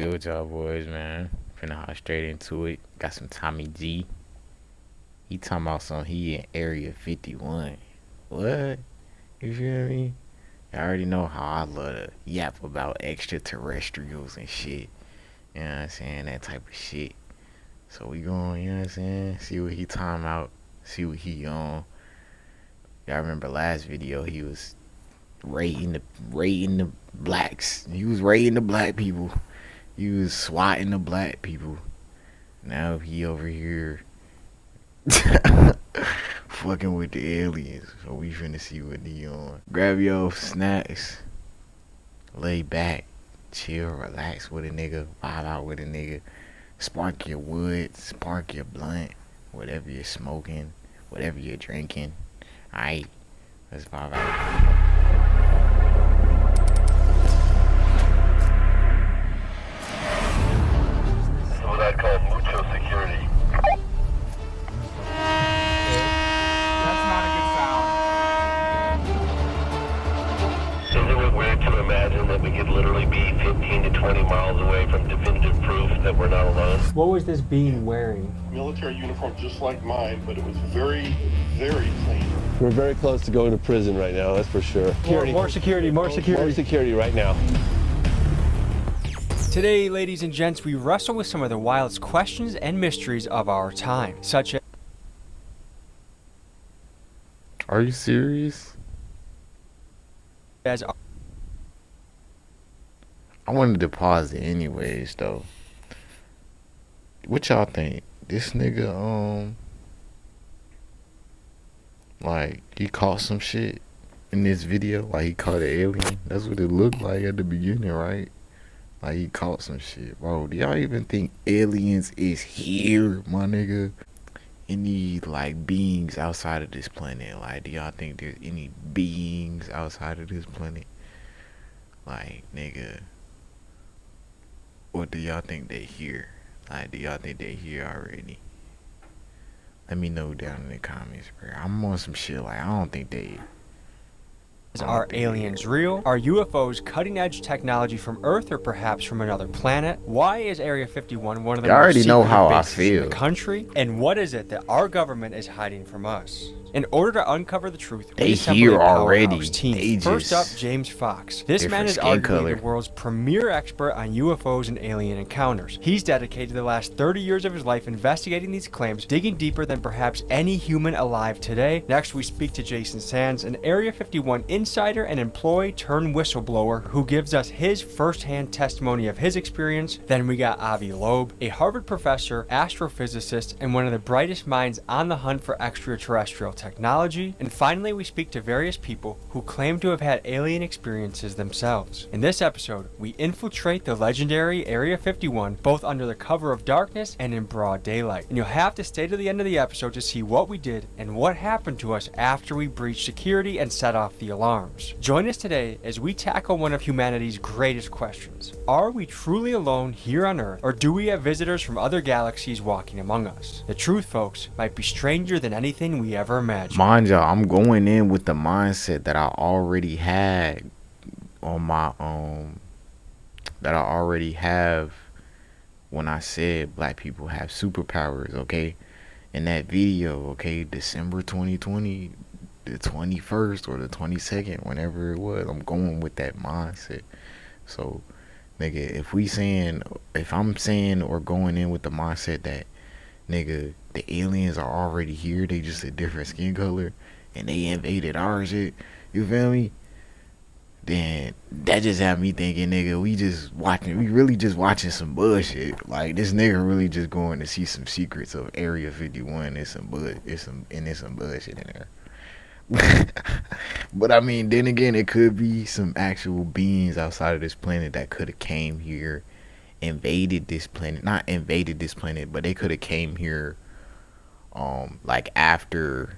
Good with y'all boys, man. Finna hop straight into it. Got some Tommy G. He talking about some he in Area 51. What? You feel me? I already know how I love to yap about extraterrestrials and shit. You know what I'm saying? That type of shit. So we going, you know what I'm saying? See what he talking about. See what he on. Y'all remember last video he was raiding the blacks. He was raiding the black people. He was swatting the black people. Now he over here fucking with the aliens. So we finna see what he on. Grab your snacks. Lay back. Chill, relax with a nigga. Vibe out with a nigga. Spark your wood. Spark your blunt. Whatever you're smoking. Whatever you're drinking. Alright. Let's vibe out. I'd call mucho security. That's not a good sound. Isn't it weird to imagine that we could literally be 15 to 20 miles away from definitive proof that we're not alone? What was this being wearing? Military uniform just like mine, but it was very, very clean. We're very close to going to prison right now, that's for sure. More security. More security right now. Today, ladies and gents, we wrestle with some of the wildest questions and mysteries of our time, such Are you serious? as I wanted to pause it anyways though. What y'all think? This nigga like he caught some shit in this video, like he caught an alien. That's what it looked like at the beginning, right? Like he caught some shit. Bro, do y'all even think aliens is here, my nigga? Any like beings outside of this planet? Like do y'all think there's any beings outside of this planet? Like nigga, or do y'all think they here? Like do y'all think they here already? Let me know down in the comments, bro. I'm on some shit like I don't think they. are aliens real? Are UFOs cutting-edge technology from Earth or perhaps from another planet? Why is Area 51 one of the Y'all most already know secretive how I bases in the feel. country? And what is it that our government is hiding from us? In order to uncover the truth, They we assembled here a powerhouse already. team. They First up, just James Fox. This man different is skin arguably color. the world's premier expert on UFOs and alien encounters. He's dedicated the last 30 years of his life investigating these claims, digging deeper than perhaps any human alive today. Next, we speak to Jason Sands, an Area 51 insider and employee turned whistleblower who gives us his first-hand testimony of his experience. Then we got Avi Loeb, a Harvard professor, astrophysicist, and one of the brightest minds on the hunt for extraterrestrial technology. And finally, we speak to various people who claim to have had alien experiences themselves. In this episode, we infiltrate the legendary Area 51, both under the cover of darkness and in broad daylight. And you'll have to stay to the end of the episode to see what we did and what happened to us after we breached security and set off the alarms. Join us today as we tackle one of humanity's greatest questions. Are we truly alone here on Earth, or do we have visitors from other galaxies walking among us? The truth, folks, might be stranger than anything we ever imagined. Mind y'all, I'm going in with the mindset that I already had on my that I already have when I said black people have superpowers, okay? In that video, okay, December 2020, the 21st or the 22nd, whenever it was, I'm going with that mindset. So, nigga, if I'm saying or going in with the mindset that, nigga, the aliens are already here, they just a different skin color, and they invaded our shit, you feel me? Then that just had me thinking, nigga, we really just watching some bullshit. Like this nigga really just going to see some secrets of Area 51. There's some bullshit in there. But I mean, then again, it could be some actual beings outside of this planet that could have came here, invaded this planet. Not invaded this planet, but they could have came here like after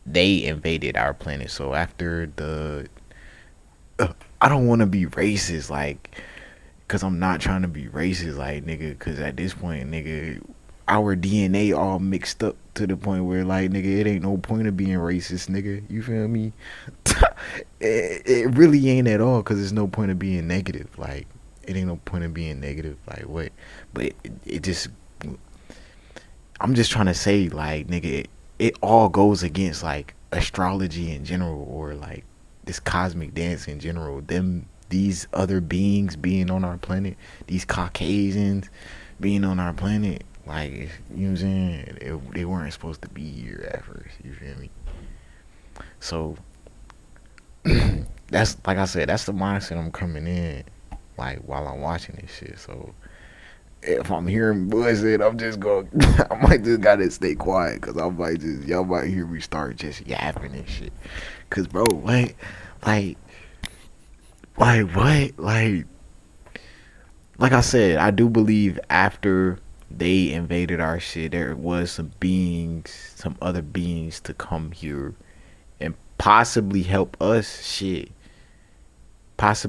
they invaded our planet. So after the I don't want to be racist, like, cause I'm not trying to be racist, like, nigga, cause at this point, nigga, our DNA all mixed up to the point where, like, nigga, it ain't no point of being racist, nigga. You feel me? it really ain't at all, cause there's no point of being negative. Like, it ain't no point in being negative. Like what? But it just. I'm just trying to say, like, nigga, it all goes against like astrology in general, or like this cosmic dance in general. These other beings being on our planet, these Caucasians being on our planet, like, you know what I'm saying? They weren't supposed to be here at first. You feel me? So that's, like I said, that's the mindset I'm coming in, like, while I'm watching this shit. So if I'm hearing bullshit, I'm just going I might just gotta stay quiet, cause I might just, y'all might hear me start just yapping and shit. Cause bro, what? Like what? Like I said, I do believe after they invaded our shit, there was some other beings to come here and possibly help us shit. Because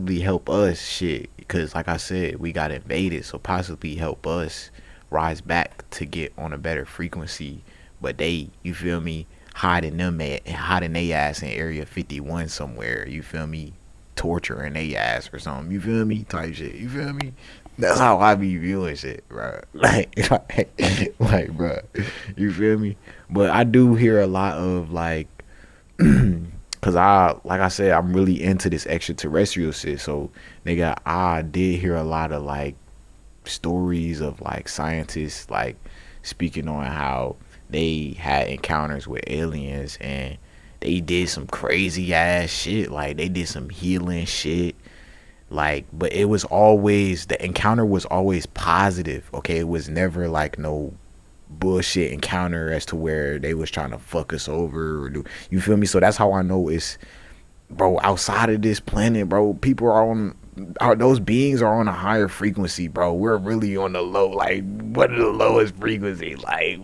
like I said, we got invaded, so possibly help us rise back to get on a better frequency. But they, you feel me, hiding they ass in Area 51 somewhere, you feel me, torturing they ass or something, you feel me, type shit, you feel me. That's how I be viewing shit, bro. Like, bro, you feel me. But I do hear a lot of like cause like I said, I'm really into this extraterrestrial shit. So nigga, I did hear a lot of like stories of like scientists like speaking on how they had encounters with aliens and they did some crazy ass shit. Like they did some healing shit. Like, but it was always, the encounter was always positive. Okay, it was never like no bullshit encounter as to where they was trying to fuck us over or do, you feel me? So that's how I know it's, bro, outside of this planet, bro, people those beings are on a higher frequency, bro. We're really on the low. Like, what are the lowest frequency? Like,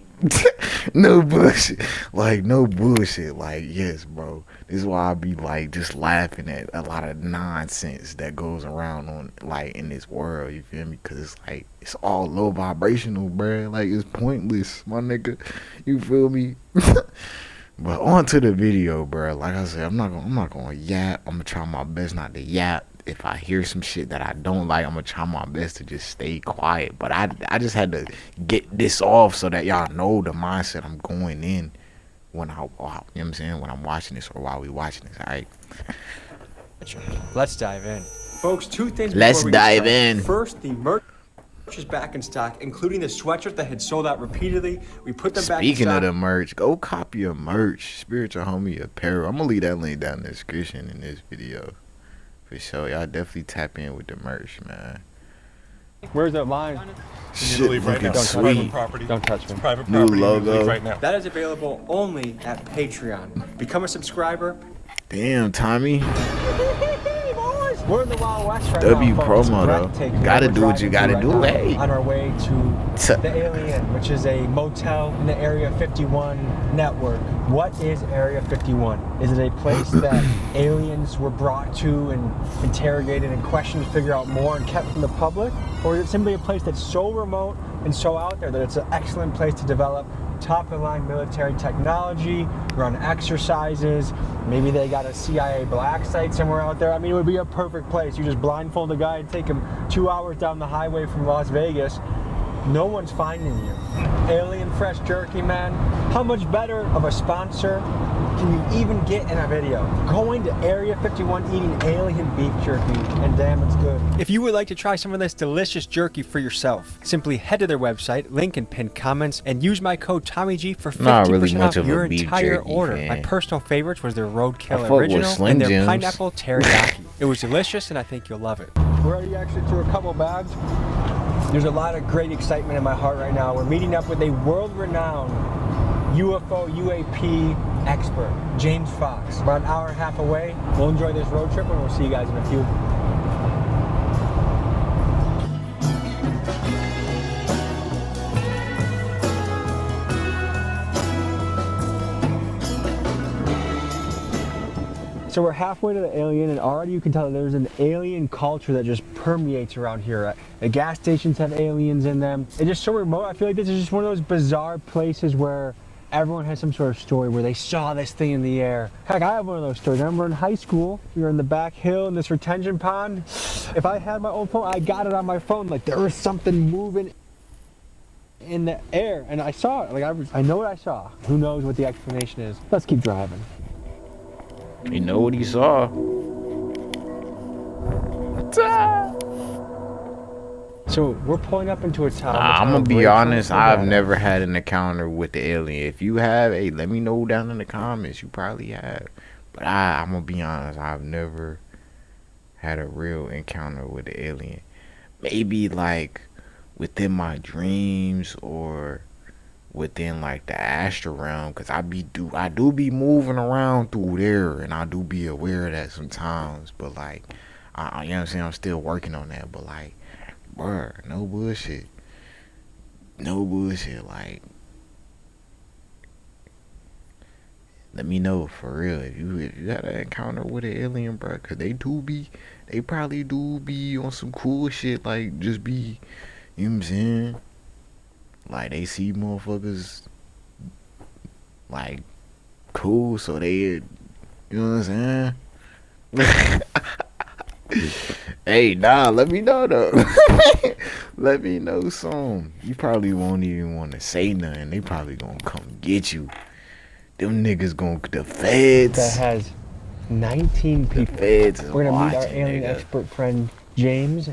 no bullshit. Like, no bullshit. Like, yes, bro. This is why I be like just laughing at a lot of nonsense that goes around on like in this world. You feel me? Cause it's like it's all low vibrational, bro. Like it's pointless, my nigga. You feel me? But on to the video, bro. Like I said, I'm not gonna yap. I'm gonna try my best not to yap. If I hear some shit that I don't like, I'm gonna try my best to just stay quiet. But I just had to get this off so that y'all know the mindset I'm going in when you know what I'm saying, when I'm watching this or while we watching this. All right. Let's dive in. Folks, two things Let's before we dive get started. in. First, the merch is back in stock, including the sweatshirt that had sold out repeatedly. We put them back in stock. Speaking of the merch, go copy your merch. Spiritual Homie Apparel. I'm gonna leave that link down in the description in this video. For sure. Y'all definitely tap in with the merch, man. Where's that line? Shit looking Don't sweet. Don't touch me. Private New property. logo. Right now. That is available only at Patreon. Become a subscriber. Damn, Tommy. We're in the Wild West right W now, folks. promo, though. Breathtaking. Gotta We're do what you gotta driving do, right now hey. On our way to the Alien, which is a motel in the Area 51 network. What is Area 51? Is it a place that aliens were brought to and interrogated and questioned to figure out more and kept from the public? Or is it simply a place that's so remote and so out there that it's an excellent place to develop top-of-the-line military technology, run exercises, maybe they got a CIA black site somewhere out there? I mean, it would be a perfect place. You just blindfold a guy and take him 2 hours down the highway from Las Vegas. No one's finding you. Alien Fresh Jerky, man. How much better of a sponsor can you even get in a video? Going to Area 51 eating alien beef jerky, and damn, it's good. If you would like to try some of this delicious jerky for yourself, simply head to their website, link in pinned comments, and use my code TommyG for 50% Not really much off of a your beef entire jerky order. fan. My personal favorites was their I Roadkill fuck with Original Slim and their Jims. Pineapple Teriyaki. It was delicious, and I think you'll love it. We're already actually through a couple bags. There's a lot of great excitement in my heart right now. We're meeting up with a world-renowned UFO UAP expert, James Fox. About an hour and a half away. We'll enjoy this road trip and we'll see you guys in a few. So we're halfway to the Alien, and already you can tell that there's an alien culture that just permeates around here. The gas stations have aliens in them. It's just so remote. I feel like this is just one of those bizarre places where Everyone has some sort of story where they saw this thing in the air. Heck, I have one of those stories. I remember in high school, we were in the back hill in this retention pond. If I had my old phone, I got it on my phone. Like there was something moving in the air, and I saw it. Like I know what I saw. Who knows what the explanation is? Let's keep driving. You know what he saw? So we're pulling up into a town. I'm gonna be honest, I've never had an encounter with the alien. If you have, hey, let me know down in the comments. You probably have. But I'm gonna be honest, I've never had a real encounter with the alien. Maybe like within my dreams or within like the astral realm, because I do be moving around through there, and I do be aware of that sometimes. But like, you know what I'm saying, I'm still working on that. But like, bruh, no bullshit. Like, let me know for real if you had an encounter with an alien, bruh, because they probably do be on some cool shit. Like, just be, you know what I'm saying? Like, they see motherfuckers like cool, so they, you know what I'm saying? Hey, nah, let me know though. Let me know soon. You probably won't even want to say nothing. They probably gonna come get you. Them niggas the feds. That has 19 people. The feds is We're gonna meet our watching, alien nigga. expert friend James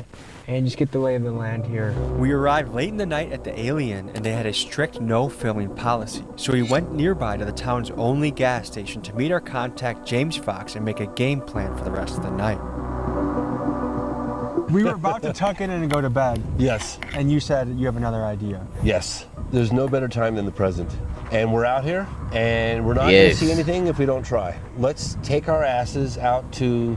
and just get the lay of the land here. We arrived late in the night at the Alien, and they had a strict no filming policy. So we went nearby to the town's only gas station to meet our contact James Fox and make a game plan for the rest of the night. We were about to tuck in and go to bed, Yes, and you said you have another idea. yes. There's no better time than the present. And we're out here, and we're not Yes. going to see anything if we don't try. Let's take our asses out to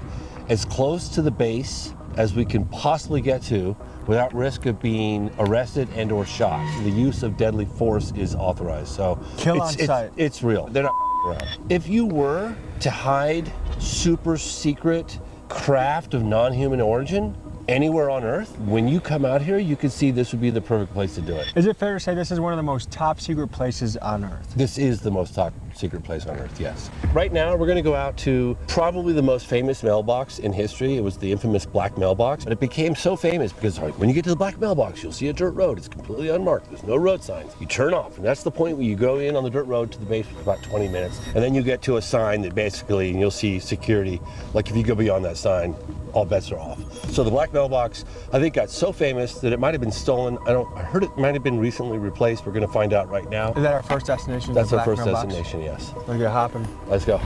as close to the base as we can possibly get to without risk of being arrested and or shot. The use of deadly force is authorized. So Kill on sight. It's real. They're not around. If you were to hide super secret craft of non-human origin anywhere on Earth, when you come out here, you can see this would be the perfect place to do it. Is it fair to say this is one of the most top secret places on Earth? This is the most top secret place on Earth, yes. Right now, we're gonna go out to probably the most famous mailbox in history. It was the infamous black mailbox, but it became so famous because when you get to the black mailbox, you'll see a dirt road. It's completely unmarked. There's no road signs. You turn off, and that's the point where you go in on the dirt road to the base for about 20 minutes, and then you get to a sign that basically, and you'll see security. Like if you go beyond that sign, all bets are off. So the black mailbox, I think, got so famous that it might have been stolen. I heard it might have been recently replaced. We're gonna find out right now. Is that our first destination? That's the our Black first Mailbox? destination, yes. Let's get hopping. Let's go.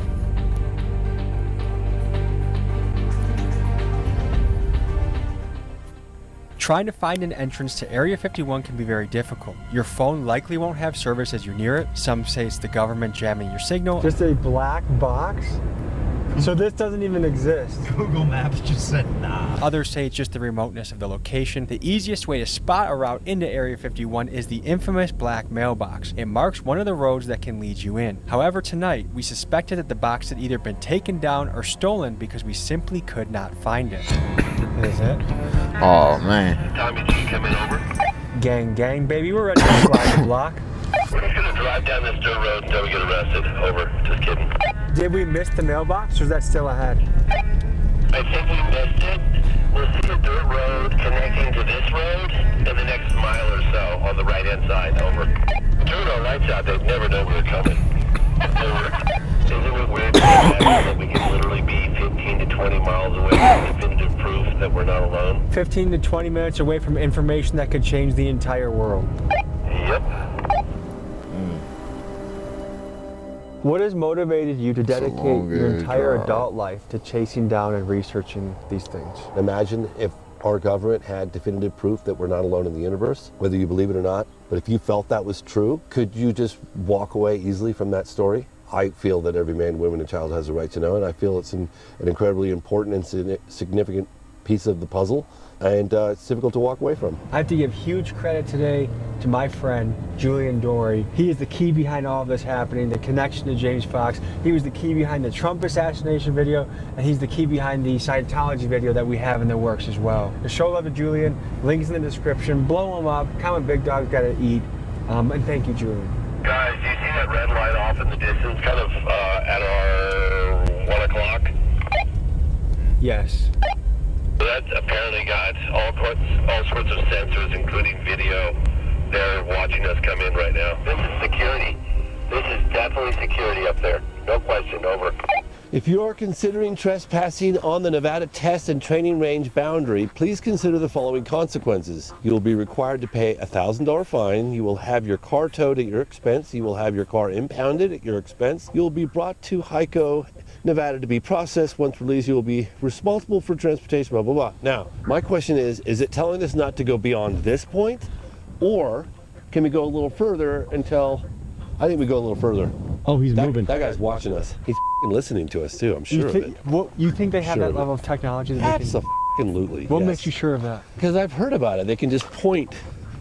Trying to find an entrance to Area 51 can be very difficult. Your phone likely won't have service as you're near it. Some say it's the government jamming your signal. Just a black box? So this doesn't even exist. Google Maps just said nah. Others say it's just the remoteness of the location. The easiest way to spot a route into Area 51 is the infamous black mailbox. It marks one of the roads that can lead you in. However, tonight, we suspected that the box had either been taken down or stolen because we simply could not find it. Is it? Oh man. Tommy G coming over. Gang, gang, baby, we're ready to fly the block. We're just gonna drive down this dirt road until we get arrested. Over. Just kidding. Did we miss the mailbox, or is that still ahead? I think we missed it. We'll see a dirt road connecting to this road in the next mile or so on the right-hand side. Over. Turn our lights out. They'd never know we were coming. Over. Isn't it weird that we can literally be 15 to 20 miles away from definitive proof that we're not alone? 15 to 20 minutes away from information that could change the entire world. Yep. What has motivated you to dedicate your long entire drive. adult life to chasing down and researching these things? Imagine if our government had definitive proof that we're not alone in the universe, whether you believe it or not. But if you felt that was true, could you just walk away easily from that story? I feel that every man, woman, and child has a right to know, and I feel it's an incredibly important and significant piece of the puzzle, and it's difficult to walk away from. I have to give huge credit today to my friend, Julian Dory. He is the key behind all of this happening, the connection to James Fox. He was the key behind the Trump assassination video, and he's the key behind the Scientology video that we have in the works as well. To show love to Julian, links in the description, blow him up, comment Big Dog's gotta eat, and thank you, Julian. Guys, do you see that red off in the distance, kind of at our 1 o'clock. Yes. So that's apparently got all sorts of sensors, including video. They're watching us come in right now. This is security. This is definitely security up there. No question, over. If you are considering trespassing on the Nevada Test and Training Range boundary, please consider the following consequences. You will be required to pay a $1,000 fine. You will have your car towed at your expense. You will have your car impounded at your expense. You will be brought to HICO, Nevada to be processed. Once released, you will be responsible for transportation, blah, blah, blah. Now, my question is it telling us not to go beyond this point? Or can we go a little further until, I think we go a little further. Oh, he's moving. That guy's watching us. He's listening to us too, I'm sure of it. You think they have Sure that of it. level of technology that they can... Absolutely. What yes. makes you sure of that? Because I've heard about it. They can just point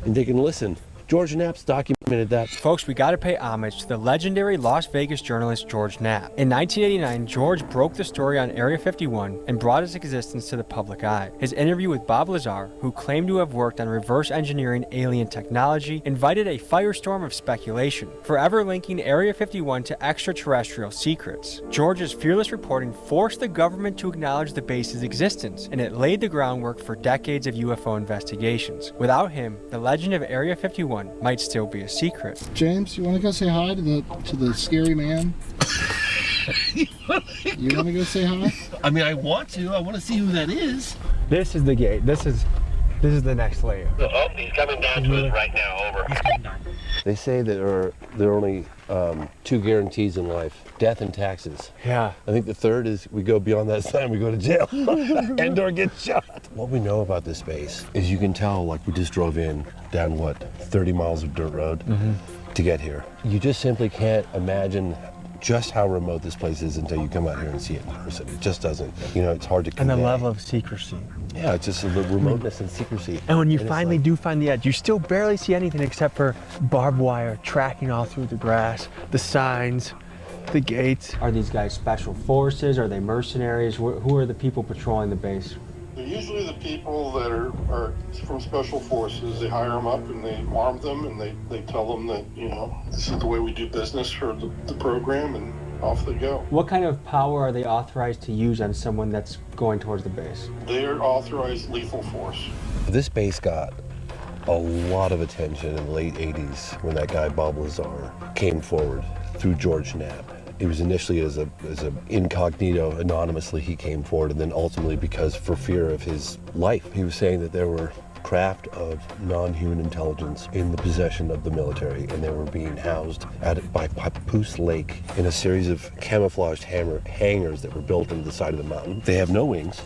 and they can listen. George Knapp's documented that. Folks, we gotta pay homage to the legendary Las Vegas journalist George Knapp. In 1989, George broke the story on Area 51 and brought its existence to the public eye. His interview with Bob Lazar, who claimed to have worked on reverse engineering alien technology, invited a firestorm of speculation, forever linking Area 51 to extraterrestrial secrets. George's fearless reporting forced the government to acknowledge the base's existence, and it laid the groundwork for decades of UFO investigations. Without him, the legend of Area 51 might still be a secret. James, you want to go say hi to the scary man? You want to go say hi? I mean, I want to. I want to see who that is. This is the gate. This is the next layer. Oh, he's coming down to us right now, over. They say that there are only two guarantees in life: death and taxes. Yeah. I think the third is we go beyond that sign, we go to jail and or get shot. What we know about this space is you can tell, like we just drove in down, 30 miles of dirt road to get here. You just simply can't imagine just how remote this place is until you come out here and see it in person. It just doesn't, it's hard to convey. And the level of secrecy. Yeah, it's just the remoteness and secrecy. And when you it's finally like- do find the edge, you still barely see anything except for barbed wire tracking all through the grass, the signs, the gates. Are these guys special forces? Are they mercenaries? Who are the people patrolling the base? They're usually the people that are from special forces. They hire them up and they arm them and they tell them that, this is the way we do business for the program, and off they go. What kind of power are they authorized to use on someone that's going towards the base? They are authorized lethal force. This base got a lot of attention in the late 80s when that guy Bob Lazar came forward through George Knapp. It was initially as a incognito, anonymously he came forward, and then ultimately because for fear of his life. He was saying that there were craft of non-human intelligence in the possession of the military, and they were being housed by Papoose Lake in a series of camouflaged hangars that were built into the side of the mountain. They have no wings,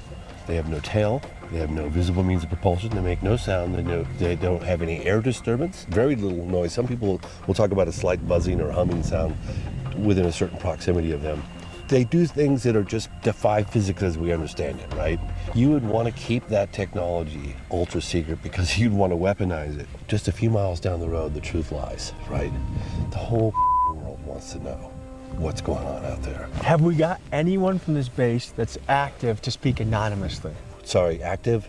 they have no tail, they have no visible means of propulsion, they make no sound, they don't have any air disturbance, very little noise. Some people will talk about a slight buzzing or humming sound within a certain proximity of them. They do things that are just defy physics as we understand it, right? You would want to keep that technology ultra secret because you'd want to weaponize it. Just a few miles down the road, the truth lies, right? The whole world wants to know what's going on out there. Have we got anyone from this base that's active to speak anonymously? Sorry, active?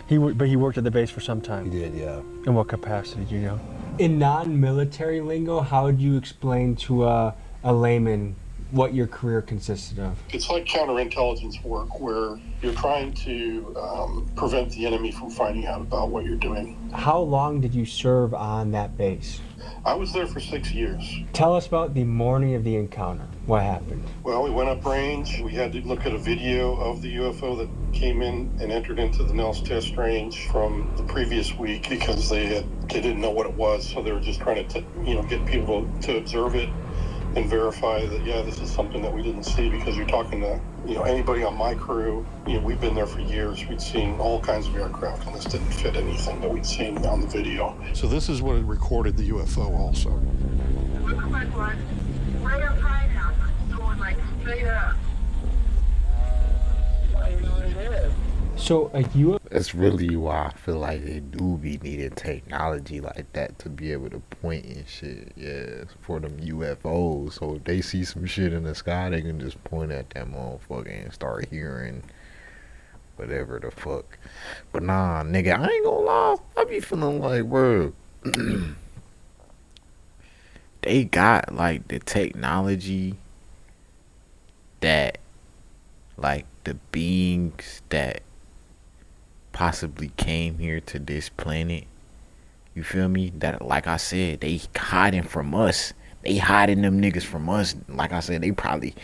But he worked at the base for some time. He did, yeah. In what capacity, do you know? In non-military lingo, how would you explain to a layman what your career consisted of? It's like counterintelligence work where you're trying to prevent the enemy from finding out about what you're doing. How long did you serve on that base? I was there for 6 years. Tell us about the morning of the encounter. What happened? Well, we went up range. We had to look at a video of the UFO that came in and entered into the Nels test range from the previous week because they didn't know what it was, so they were just trying to get people to observe it and verify that, yeah, this is something that we didn't see, because you're talking to, anybody on my crew, we've been there for years. We'd seen all kinds of aircraft, and this didn't fit anything that we'd seen on the video. So this is what it recorded the UFO also. Looks like one. Right up high now, going like straight up. I don't know what it is. So a UFO... That's really why I feel like they do be needing technology like that to be able to point and shit. Yeah, for them UFOs. So if they see some shit in the sky, they can just point at that motherfucker and start hearing whatever the fuck. But nah, nigga, I ain't gonna lie. I be feeling like, bro, they got like the technology that like the beings that possibly came here to this planet, you feel me, that like I said, they hiding from us. They hiding them niggas from us. Like I said, they probably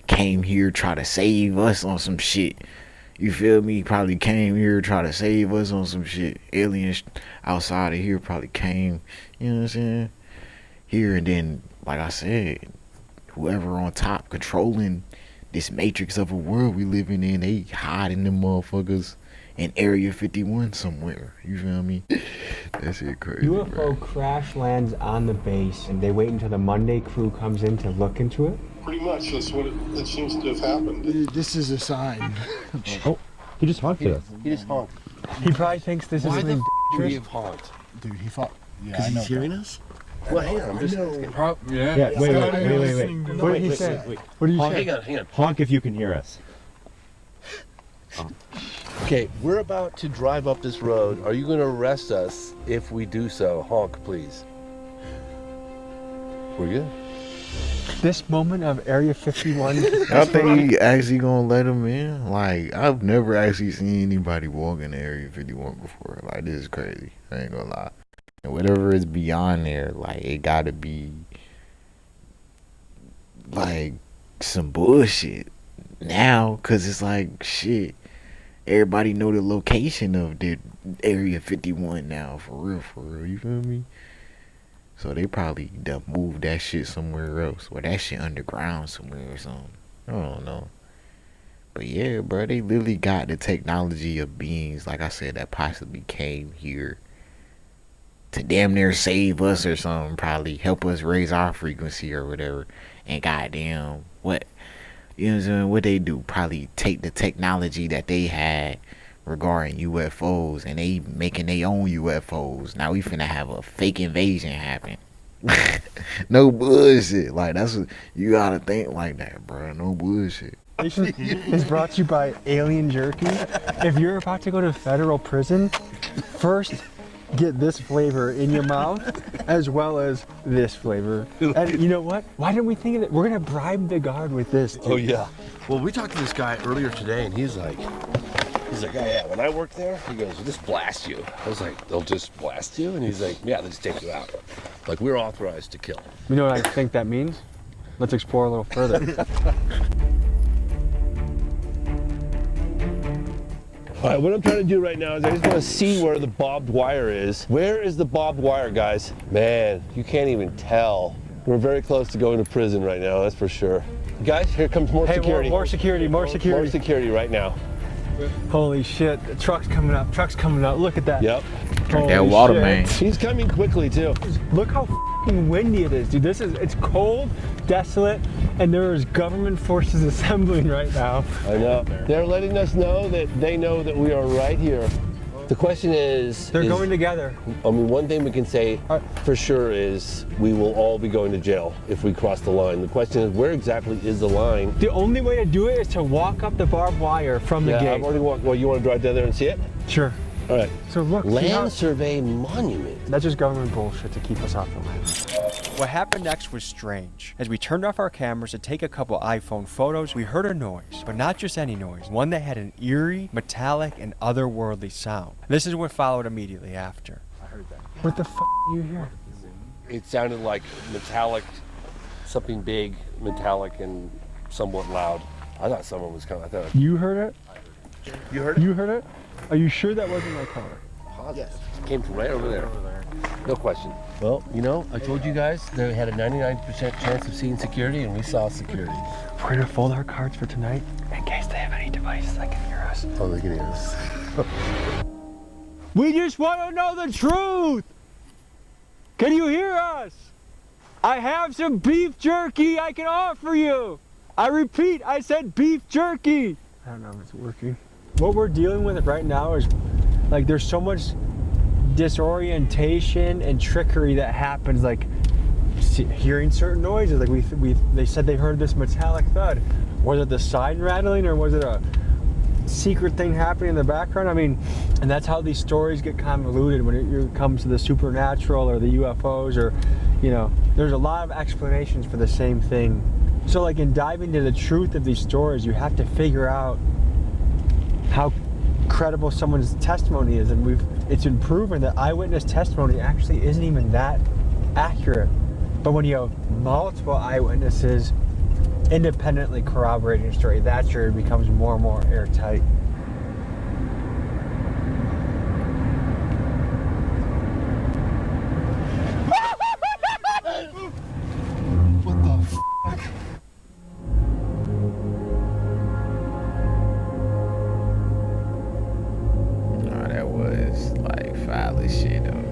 came here try to save us on some shit. You feel me? Probably came here try to save us on some shit. Aliens outside of here probably came, you know what I'm saying, here, and then like I said, whoever on top controlling this matrix of a world we living in, they hiding them motherfuckers in Area 51 somewhere. You feel me? That shit crazy. UFO bro. crash lands on the base, and they wait until the Monday crew comes in to look into it. Pretty much, that's what it seems to have happened. This is a sign. Oh, he just honked at us. He just honked. He probably thinks this is Why the something would he dangerous. have honked? Dude, he fought. Yeah, Because I know. he's hearing us? Well, hang on. I'm just asking. Yeah, wait. What did he say? What did you say? Hang on. Honk if you can hear us. Okay, we're about to drive up this road. Are you going to arrest us if we do so? Honk, please. We're good. This moment of Area 51. I think he actually gonna let him in. Like, I've never actually seen anybody walk in Area 51 before. Like, this is crazy. I ain't gonna lie. And whatever is beyond there, like, it gotta be like some bullshit now, cause it's like shit. Everybody know the location of the Area 51 now, for real. You feel me? So they probably done moved that shit somewhere else, or that shit underground somewhere or something. I don't know. But yeah, bro, they literally got the technology of beings, like I said, that possibly came here to damn near save us or something, probably help us raise our frequency or whatever. And goddamn, what, you know what I'm saying, what they do, probably take the technology that they had regarding UFOs, and they making their own UFOs. Now we finna have a fake invasion happen. No bullshit. Like, that's what you gotta think like that, bro. No bullshit. Is brought to you by Alien Jerky. If you're about to go to federal prison, first get this flavor in your mouth as well as this flavor. And you know what? Why didn't we think of it? We're gonna bribe the guard with this too. Oh, yeah. Well, we talked to this guy earlier today, and he's like, oh, yeah, when I worked there, he goes, they'll just blast you. I was like, they'll just blast you? And he's like, yeah, they'll just take you out. Like, we're authorized to kill. You know what I think that means? Let's explore a little further. All right, what I'm trying to do right now is I just want to see where the barbed wire is. Where is the barbed wire, guys? Man, you can't even tell. We're very close to going to prison right now, that's for sure. Guys, here comes more security. More security. More security right now. Holy shit, the truck's coming up, look at that. Yep. Drink that water, man. He's coming quickly, too. Look how fucking windy it is, dude. It's cold, desolate, and there's government forces assembling right now. I know. They're letting us know that they know that we are right here. The question is... They're going together. I mean, one thing we can say for sure is we will all be going to jail if we cross the line. The question is, where exactly is the line? The only way to do it is to walk up the barbed wire from the gate. I've already walked. Well, you want to drive down there and see it? Sure. All right. So look, Land Survey Monument. That's just government bullshit to keep us off the land. What happened next was strange. As we turned off our cameras to take a couple iPhone photos, we heard a noise, but not just any noise, one that had an eerie, metallic, and otherworldly sound. This is what followed immediately after. I heard that. What the f*** are you hear? It sounded like metallic, something big, metallic, and somewhat loud. I thought someone was coming. You heard it? You heard it? You heard it? Are you sure that wasn't my car? Yes. It came from right over there. No question. Well, you know, I told you guys they had a 99% chance of seeing security, and we saw security. We're gonna fold our cards for tonight in case they have any devices that can hear us. Oh, they can hear us. We just want to know the truth! Can you hear us? I have some beef jerky I can offer you! I repeat, I said beef jerky! I don't know if it's working. What we're dealing with right now is, like, there's so much disorientation and trickery that happens, like hearing certain noises. Like they said they heard this metallic thud. Was it the sign rattling, or was it secret thing happening in the background. I mean, and that's how these stories get convoluted when it comes to the supernatural or the UFOs, or, you know, there's a lot of explanations for the same thing. So like in diving into the truth of these stories, you have to figure out how credible someone's testimony is, and it's been proven that eyewitness testimony actually isn't even that accurate. But when you have multiple eyewitnesses independently corroborating your story, that's where it becomes more and more airtight. What the fuck? No, that was like foul as shit though.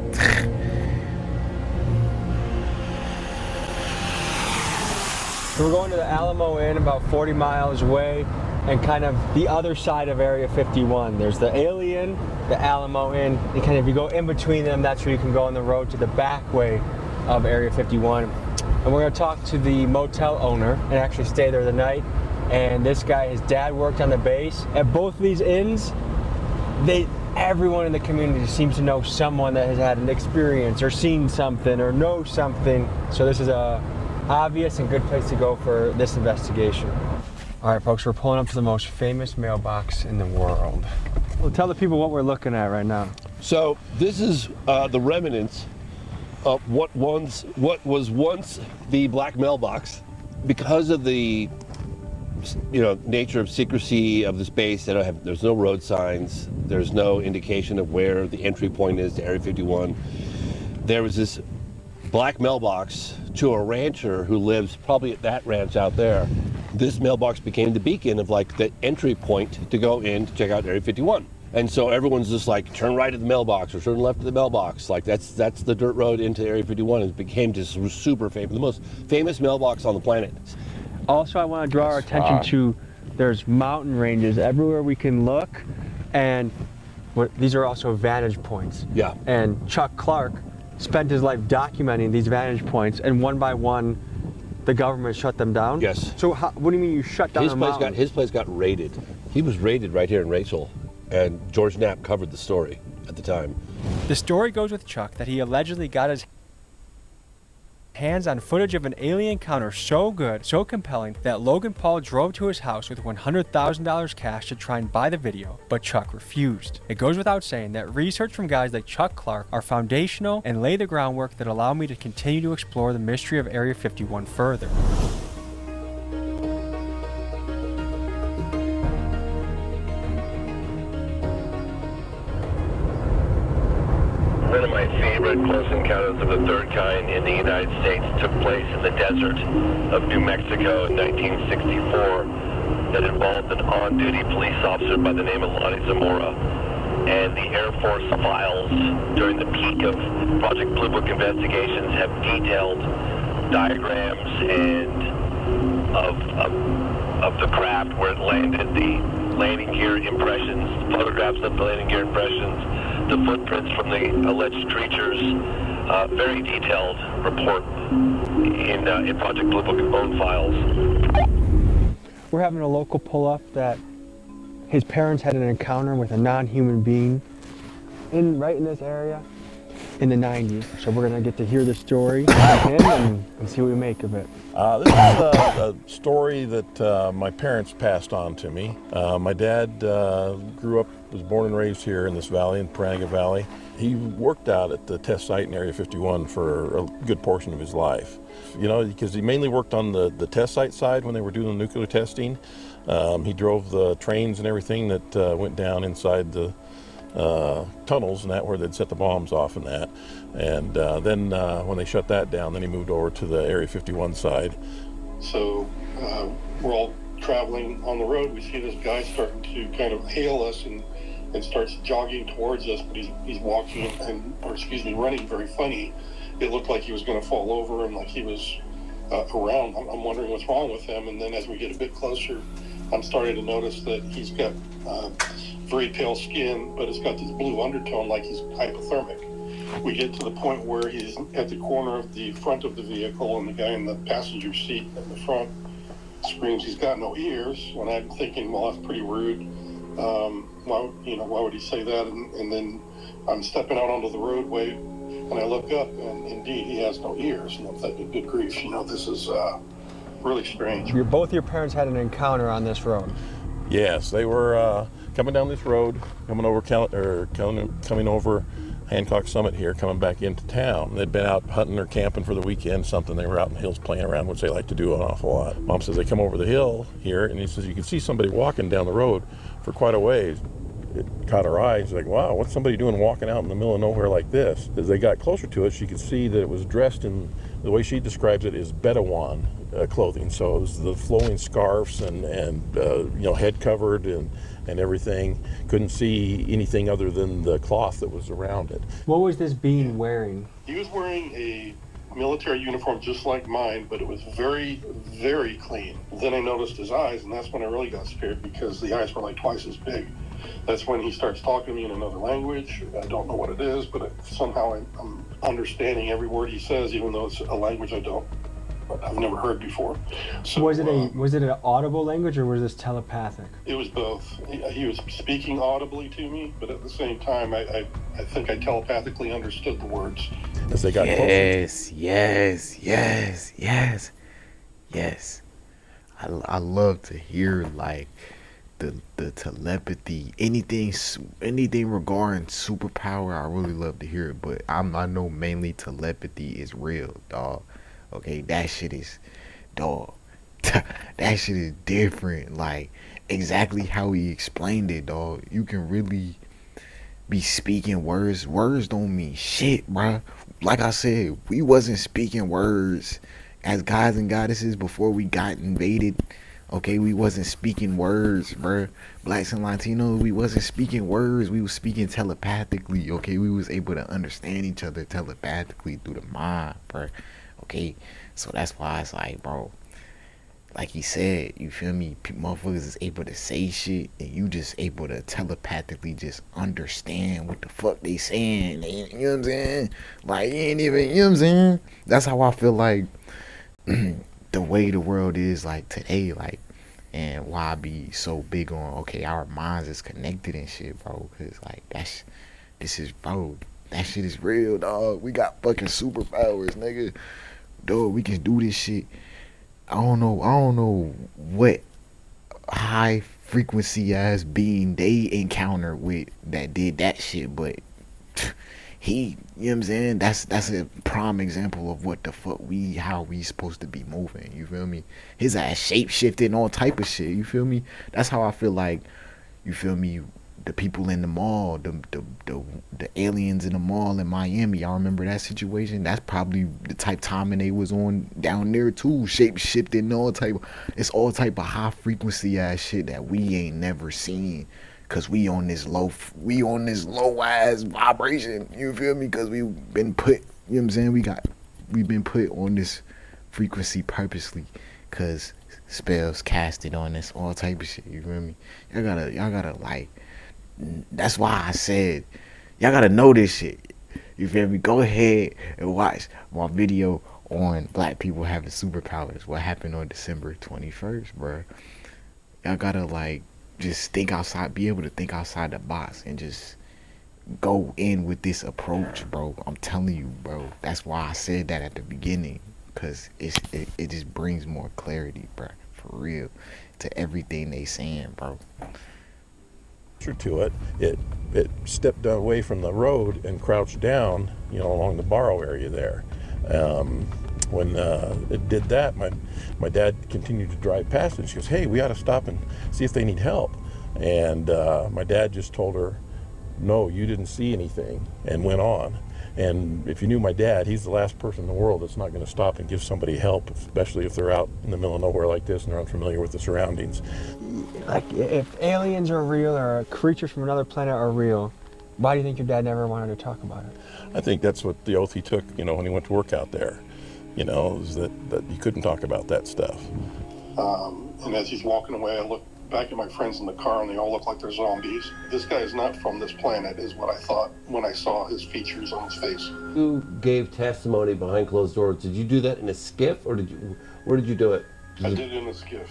So we're going to the Alamo Inn, about 40 miles away, and kind of the other side of Area 51. There's the Alien, the Alamo Inn, and kind of if you go in between them, that's where you can go on the road to the back way of Area 51. And we're going to talk to the motel owner and actually stay there the night. And this guy, his dad worked on the base. At both of these inns, everyone in the community seems to know someone that has had an experience or seen something or knows something. So this is a obvious and good place to go for this investigation. All right, folks, we're pulling up to the most famous mailbox in the world. Well, tell the people what we're looking at right now. So this is the remnants of what was once the black mailbox. Because of the nature of secrecy of this base, there's no road signs, there's no indication of where the entry point is to Area 51. There was this black mailbox to a rancher who lives probably at that ranch out there. This mailbox became the beacon of like the entry point to go in to check out Area 51. And so everyone's just like, turn right at the mailbox or turn left at the mailbox. Like that's the dirt road into Area 51. It became just super famous, the most famous mailbox on the planet. Also, I want to draw our attention to there's mountain ranges everywhere we can look, and these are also vantage points. Yeah. And Chuck Clark spent his life documenting these vantage points, and one by one, the government shut them down. Yes. So what do you mean you shut down His place got raided. He was raided right here in Rachel, and George Knapp covered the story at the time. The story goes with Chuck that he allegedly got his hands on footage of an alien encounter so good, so compelling, that Logan Paul drove to his house with $100,000 cash to try and buy the video, but Chuck refused. It goes without saying that research from guys like Chuck Clark are foundational and lay the groundwork that allow me to continue to explore the mystery of Area 51 further. One of my favorite close encounters of the third kind in the United States took place in the desert of New Mexico in 1964 that involved an on-duty police officer by the name of Lonnie Zamora. And the Air Force files during the peak of Project Blue Book investigations have detailed diagrams and of the craft where it landed, the landing gear impressions, photographs of the landing gear impressions, the footprints from the alleged creatures, very detailed report in Project Blue Book own files. We're having a local pull up that his parents had an encounter with a non-human being right in this area in the 90s. So we're gonna get to hear the story from him and see what we make of it. This is a story that my parents passed on to me. My dad was born and raised here in this valley, in Paranaga Valley. He worked out at the test site in Area 51 for a good portion of his life. Because he mainly worked on the test site side when they were doing the nuclear testing. He drove the trains and everything that went down inside the tunnels and that where they'd set the bombs off and that. And then when they shut that down, then he moved over to the Area 51 side. So we're all traveling on the road. We see this guy starting to kind of hail us and starts jogging towards us, but he's walking running very funny. It looked like he was going to fall over and like he was around. I'm wondering what's wrong with him. And then as we get a bit closer, I'm starting to notice that he's got very pale skin, but it's got this blue undertone like he's hypothermic. We get to the point where he's at the corner of the front of the vehicle, and the guy in the passenger seat in the front screams he's got no ears. And I'm thinking, well, that's pretty rude. Why would he say that? And then I'm stepping out onto the roadway, and I look up, and indeed, he has no ears. And I'm thinking, good grief, this is really strange. Both your parents had an encounter on this road. Yes, they were coming down this road, coming over Hancock Summit here, coming back into town. They'd been out hunting or camping for the weekend, something. They were out in the hills playing around, which they like to do an awful lot. Mom says they come over the hill here, and he says you can see somebody walking down the road for quite a ways. It caught her eye. She's like, wow, what's somebody doing walking out in the middle of nowhere like this? As they got closer to it, she could see that it was dressed in, the way she describes it, is Bedouin clothing. So it was the flowing scarves and head covered and everything. Couldn't see anything other than the cloth that was around it. What was this being wearing? He was wearing a military uniform just like mine, but it was very, very clean. Then I noticed his eyes, and that's when I really got scared, because the eyes were like twice as big. That's when he starts talking to me in another language. I don't know what it is, but somehow I'm understanding every word he says, even though it's a language I've never heard before. So was it an audible language, or was this telepathic? It was both. He was speaking audibly to me, but at the same time, I think I telepathically understood the words. As they got closer. Yes. I love to hear like the telepathy, anything regarding superpower. I really love to hear it, but I know mainly telepathy is real, dog. Okay, that shit is, dog. That shit is different. Like exactly how he explained it, dog. You can really be speaking words. Words don't mean shit, bruh. Like I said, we wasn't speaking words as gods and goddesses before we got invaded. Okay, we wasn't speaking words, bruh. Blacks and Latinos, we wasn't speaking words. We was speaking telepathically. Okay, we was able to understand each other telepathically through the mind, bruh. Okay, so that's why it's like, bro, like he said, you feel me? Motherfuckers is able to say shit, and you just able to telepathically just understand what the fuck they saying. You know what I'm saying? Like, you ain't even, you know what I'm saying? That's how I feel like the way the world is like today, like, and why I be so big on, okay, our minds is connected and shit, bro, because like that shit is real, dog. We got fucking superpowers, nigga. Dog, we can do this shit. I don't know what high frequency ass being they encountered with that did that shit, but he, you know what I'm saying? That's a prime example of what the fuck how we supposed to be moving. You feel me? His ass shape shifted and all type of shit. You feel me? That's how I feel like. You feel me? The people in the mall, the aliens in the mall in Miami. Y'all remember that situation? That's probably the type timing they was on down there too. Shape shifting, all type. It's all type of high frequency ass shit that we ain't never seen. Cause we on this low ass vibration. You feel me? Cause we've been put. You know what I'm saying? We've been put on this frequency purposely. Cause spells casted on us, all type of shit. You feel me? Y'all gotta like. That's why I said y'all gotta know this shit. You feel me? Go ahead and watch my video on black people having superpowers. What happened on December 21st, bro? Y'all gotta like just think outside, be able to think outside the box, and just go in with this approach, bro. I'm telling you, bro. That's why I said that at the beginning, cause it just brings more clarity, bro. For real, to everything they saying, bro. To it stepped away from the road and crouched down, along the borrow area there. When it did that, my dad continued to drive past it. And she goes, "Hey, we ought to stop and see if they need help." And my dad just told her, "No, you didn't see anything," and went on. And if you knew my dad, he's the last person in the world that's not going to stop and give somebody help, especially if they're out in the middle of nowhere like this and they're unfamiliar with the surroundings. Like, if aliens are real or creatures from another planet are real, why do you think your dad never wanted to talk about it? I think that's what the oath he took, when he went to work out there, is that he couldn't talk about that stuff. And as he's walking away, I look back at my friends in the car, and they all look like they're zombies. This guy is not from this planet, is what I thought when I saw his features on his face. You gave testimony behind closed doors. Did you do that in a skiff, or where did you do it? I did it in a skiff.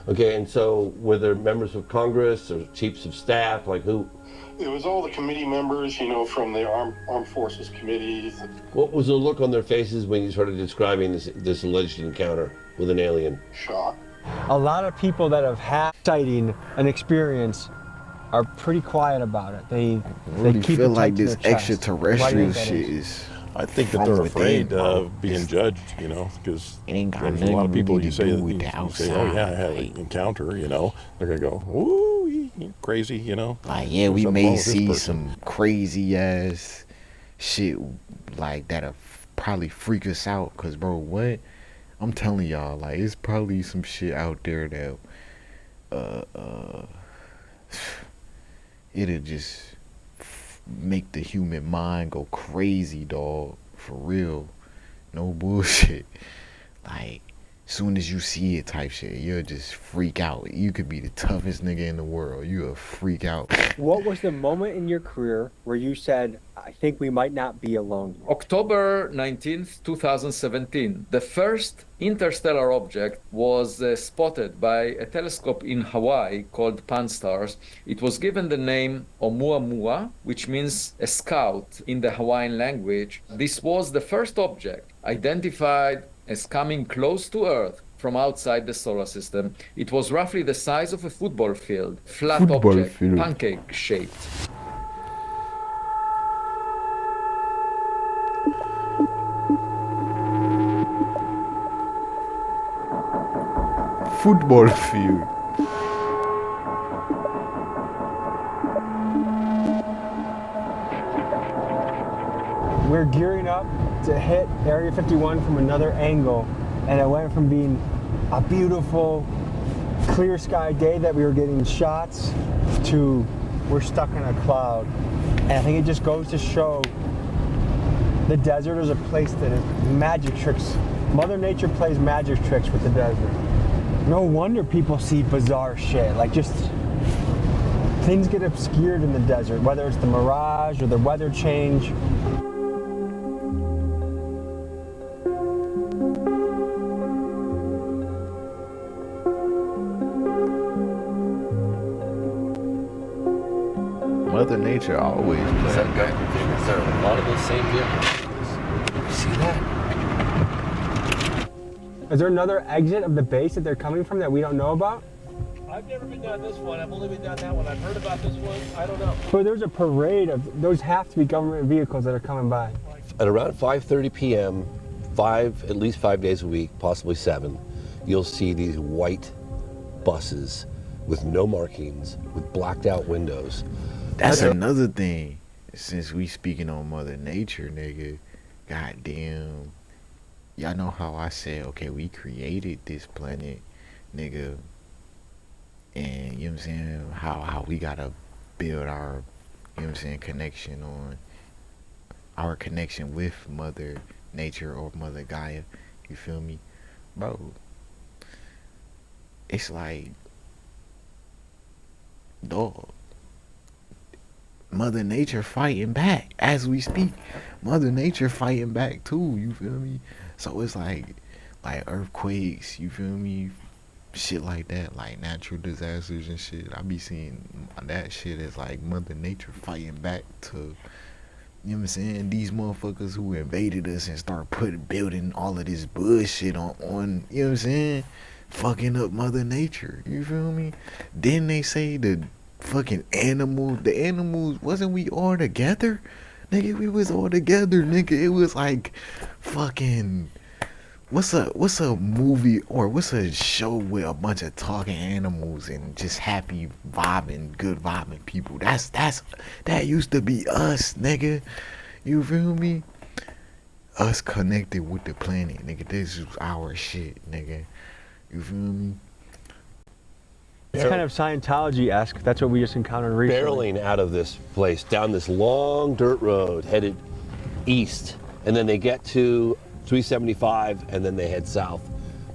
Okay, and so were there members of Congress or chiefs of staff? Like who? It was all the committee members, you know, from the Armed Forces committees. What was the look on their faces when you started describing this alleged encounter with an alien? Shock. A lot of people that have had sighting an experience are pretty quiet about it. They really keep feel it like tight to this their chest. extraterrestrial Why do you think shit that is? is. I think that from they're within, afraid bro. of being judged, you know, because It ain't got there's a nothing lot of people really you to say, do that with you the say, outside. oh yeah, I had Like, an encounter, you know, they're gonna go, ooh, you're crazy, you know. Like, yeah, There's we something wrong may with this see person. some crazy ass shit like that'll probably freak us out. Cause bro, what? I'm telling y'all, like, it's probably some shit out there that it'll just make the human mind go crazy, dog. For real. No bullshit. Like, soon as you see it type shit, you'll just freak out. You could be the toughest nigga in the world. You'll freak out. What was the moment in your career where you said, I think we might not be alone? October 19th, 2017, the first interstellar object was spotted by a telescope in Hawaii called Pan-STARRS. It was given the name Oumuamua, which means a scout in the Hawaiian language. This was the first object identified as coming close to Earth from outside the solar system. It was roughly the size of a football field, flat object, pancake-shaped. Football field. We're gearing up to hit Area 51 from another angle, and it went from being a beautiful, clear sky day that we were getting shots to we're stuck in a cloud. And I think it just goes to show the desert is a place that is magic tricks. Mother Nature plays magic tricks with the desert. No wonder people see bizarre shit, like just things get obscured in the desert, whether it's the mirage or the weather change. Mother Nature always plays. There are a lot of those same vehicles. See that? Is there another exit of the base that they're coming from that we don't know about? I've never been down this one. I've only been down that one. I've heard about this one. I don't know. But there's a parade of, those have to be government vehicles that are coming by. At around 5:30 p.m., at least 5 days a week, possibly 7, you'll see these white buses with no markings, with blacked out windows. That's another thing. Since we speaking on Mother Nature, nigga, goddamn, y'all know how I said, okay, we created this planet, nigga, and you know what I'm saying, how we gotta build our, you know what I'm saying, connection on our connection with Mother Nature or Mother Gaia, you feel me, bro? It's like, dog, Mother Nature fighting back as we speak. Mother Nature fighting back too, you feel me? So it's like earthquakes, you feel me? Shit like that, like natural disasters and shit. I be seeing that shit as like Mother Nature fighting back to, you know what I'm saying, these motherfuckers who invaded us and start building all of this bullshit on, you know what I'm saying, fucking up Mother Nature, you feel me? Then they say the fucking the animals, wasn't we all together? Nigga, we was all together, nigga. It was like fucking, what's a movie or what's a show with a bunch of talking animals and just happy vibing, good vibing people? That used to be us, nigga. You feel me? Us connected with the planet, nigga. This is our shit, nigga. You feel me? It's kind of Scientology-esque. That's what we just encountered recently. Barreling out of this place, down this long dirt road, headed east. And then they get to 375, and then they head south,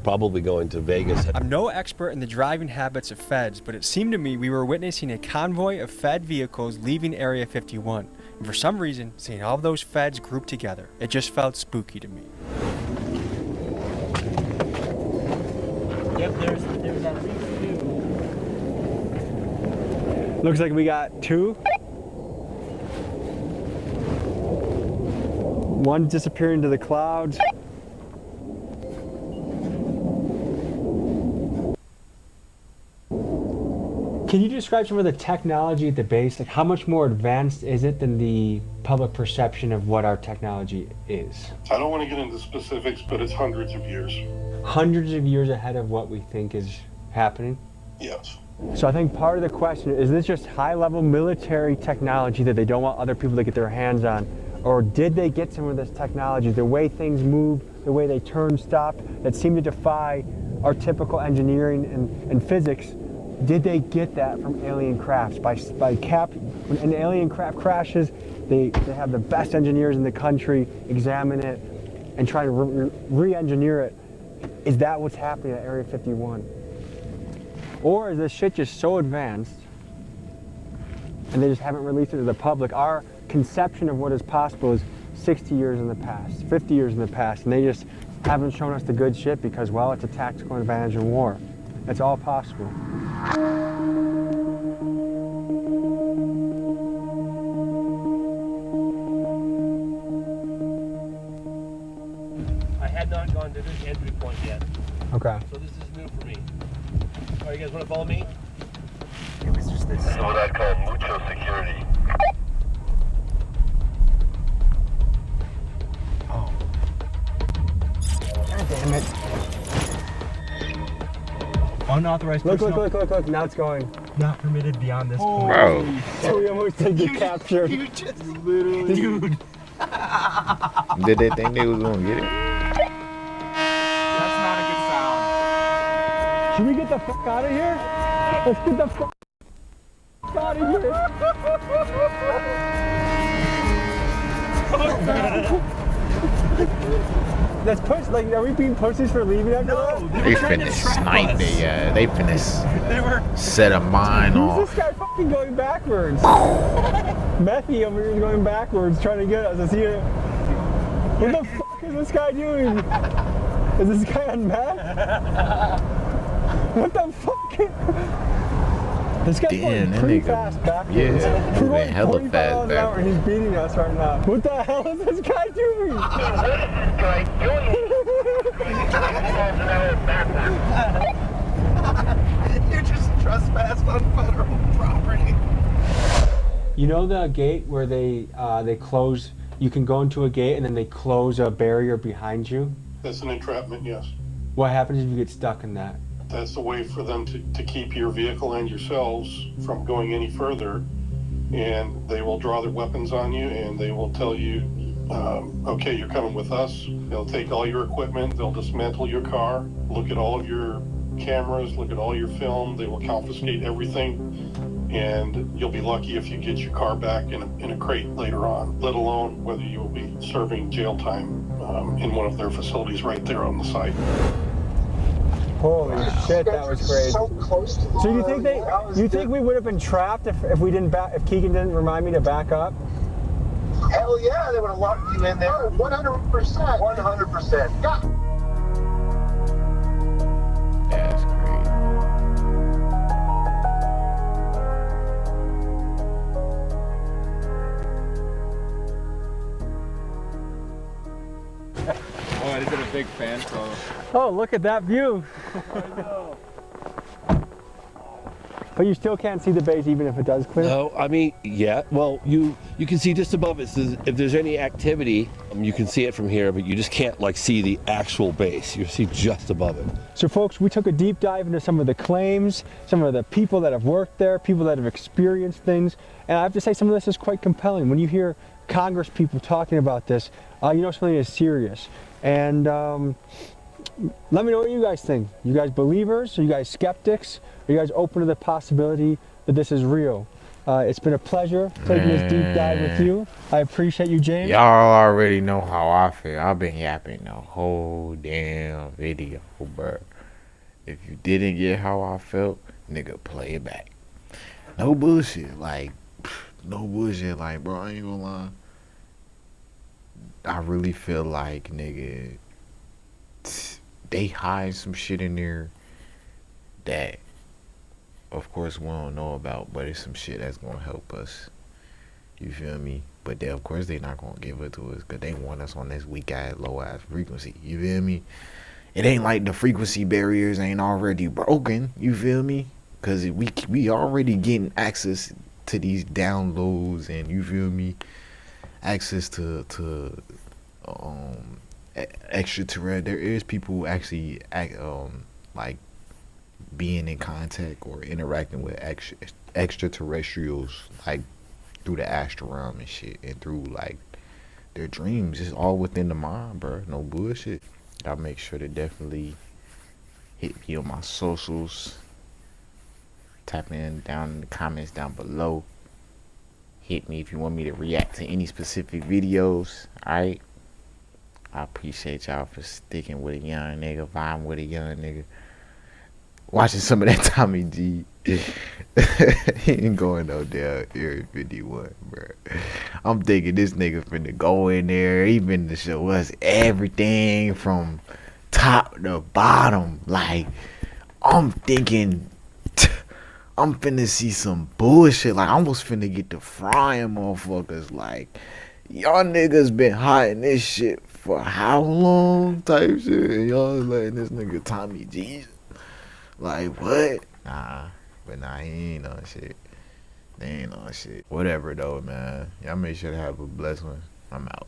probably going to Vegas. I'm no expert in the driving habits of feds, but it seemed to me we were witnessing a convoy of Fed vehicles leaving Area 51. And for some reason, seeing all of those feds grouped together, it just felt spooky to me. Yep, there's at least 3 Looks like we got two. One disappearing into the clouds. Can you describe some of the technology at the base? Like, how much more advanced is it than the public perception of what our technology is? I don't want to get into specifics, but it's hundreds of years. Hundreds of years ahead of what we think is happening? Yes. So I think part of the question is this just high-level military technology that they don't want other people to get their hands on? Or did they get some of this technology, the way things move, the way they turn, stop, that seem to defy our typical engineering and physics? Did they get that from alien crafts? When an alien craft crashes, they have the best engineers in the country examine it and try to re-engineer it. Is that what's happening at Area 51? Or is this shit just so advanced and they just haven't released it to the public? Our conception of what is possible is 60 years in the past, 50 years in the past, and they just haven't shown us the good shit because, well, it's a tactical advantage in war. It's all possible. I had not gone to this entry point yet. Okay. So this is new for me. All right, you guys want to follow me? It was just this. This is what I call mucho security. Oh. God damn it. Unauthorized Look, personnel. look. Now it's going. Not permitted beyond this point. Bro. So we almost did the capture. You just literally. Dude. Did they think they was gonna get it? That's not a good sound. Should we get the fuck out of here? Let's get the fuck out of here. Let's push, like, are we being pussies for leaving after that? They finna snipe it, yeah. They finna set a mine Who's off. this guy fucking going backwards? Methy over here is going backwards trying to get us. Is he what the fuck is this guy doing? Is this guy on meth? What the fuck? This guy's Damn, going that pretty nigga- fast backwards. yeah, We're moving going hella 45 fast miles an hour and he's beating us right now. What the hell is this guy doing? What is this guy doing? You just trespassed on federal property. You know the gate where they close, you can go into a gate and then they close a barrier behind you? That's an entrapment, yes. What happens if you get stuck in that? That's a way for them to keep your vehicle and yourselves from going any further. And they will draw their weapons on you and they will tell you, okay, you're coming with us. They'll take all your equipment, they'll dismantle your car, look at all of your cameras, look at all your film, they will confiscate everything. And you'll be lucky if you get your car back in a crate later on, let alone whether you will be serving jail time in one of their facilities right there on the site. Holy shit, that was crazy. So close to So you think we would have been trapped if we didn't if Keegan didn't remind me to back up? Hell yeah, they would have locked you in there. 100%. 100%. Yeah. That's crazy. Oh, is it a big fan, so. Oh, look at that view. But you still can't see the base even if it does clear? No, I mean, yeah. Well, you can see just above it. So if there's any activity, you can see it from here, but you just can't like see the actual base. You see just above it. So folks, we took a deep dive into some of the claims, some of the people that have worked there, people that have experienced things, and I have to say some of this is quite compelling. When you hear Congress people talking about this, you know something is serious. And let me know what you guys think. You guys believers? Are you guys skeptics? Are you guys open to the possibility that this is real? It's been a pleasure taking this deep dive with you. I appreciate you, James. Y'all already know how I feel. I've been yapping the whole damn video, bro. If you didn't get how I felt, nigga, play it back. No bullshit. Like, no bullshit. Like, bro, I ain't gonna lie. I really feel like, nigga, they hide some shit in there that of course, we don't know about, but it's some shit that's gonna help us. You feel me? But they, of course, they not gonna give it to us because they want us on this weak ass, low ass frequency. You feel me? It ain't like the frequency barriers ain't already broken. You feel me? Because we already getting access to these downloads, and you feel me? Access to extraterrestrial. There is people who actually like being in contact or interacting with extraterrestrials, like through the astral realm and shit, and through like their dreams. It's all within the mind, bro. No bullshit. I'll make sure to definitely hit me on my socials. Type in down in the comments down below. Hit me if you want me to react to any specific videos. Alright. I appreciate y'all for sticking with a young nigga, vibing with a young nigga. Watching some of that Tommy G. He ain't going no damn Area 51, bro. I'm thinking this nigga finna go in there. He finna show us everything from top to bottom. Like, I'm thinking I'm finna see some bullshit. Like, I almost finna get to frying motherfuckers. Like, y'all niggas been hiding this shit for how long? Type shit. And y'all letting this nigga Tommy G. Like, what? Nah. But nah, he ain't on shit. They ain't on shit. Whatever, though, man. Y'all make sure to have a blessed one. I'm out.